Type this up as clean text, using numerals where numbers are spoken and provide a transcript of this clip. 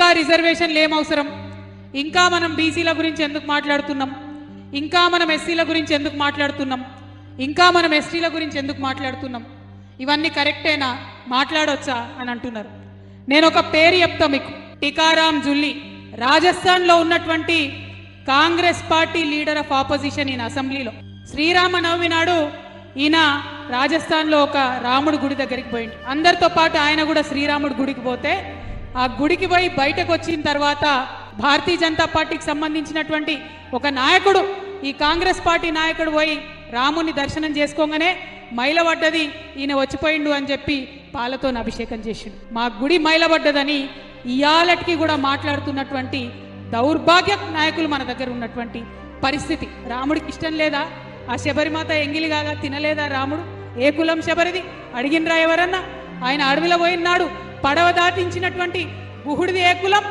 ఇంకా రిజర్వేషన్లు ఏం అవసరం, ఇంకా మనం బీసీల గురించి ఎందుకు మాట్లాడుతున్నాం, ఇంకా మనం ఎస్సీల గురించి ఎందుకు మాట్లాడుతున్నాం, ఇంకా మనం ఎస్టీల గురించి ఎందుకు మాట్లాడుతున్నాం, ఇవన్నీ కరెక్టేనా, మాట్లాడొచ్చా అని అంటున్నారు. నేను ఒక పేరు చెప్తా మీకు, టికారాం జుల్లి, రాజస్థాన్లో ఉన్నటువంటి Congress party leader of opposition ఈయన అసెంబ్లీలో. శ్రీరామనవమి నాడు ఈయన రాజస్థాన్లో ఒక రాముడు గుడి దగ్గరికి పోయింది. అందరితో పాటు ఆయన కూడా శ్రీరాముడు గుడికి పోతే ఆ గుడికి పోయి బయటకు వచ్చిన తర్వాత భారతీయ జనతా పార్టీకి సంబంధించినటువంటి ఒక నాయకుడు, ఈ కాంగ్రెస్ పార్టీ నాయకుడు పోయి రాముని దర్శనం చేసుకోగానే మైలబడ్డది, ఈయన వచ్చిపోయిండు అని చెప్పి పాలతో అభిషేకం చేసిండు. మా గుడి మైలబడ్డదని ఇయాలటికి కూడా మాట్లాడుతున్నటువంటి దౌర్భాగ్య నాయకులు మన దగ్గర ఉన్నటువంటి పరిస్థితి. రాముడికి ఇష్టం లేదా? ఆ శబరిమాత ఎంగిలి కాగా తినలేదా రాముడు? ఏ కులం శబరిది అడిగినరా ఎవరన్నా? ఆయన అడవిలో పోయినాడు, పడవ దాటించినటువంటి గుహుడిది ఏ కులం?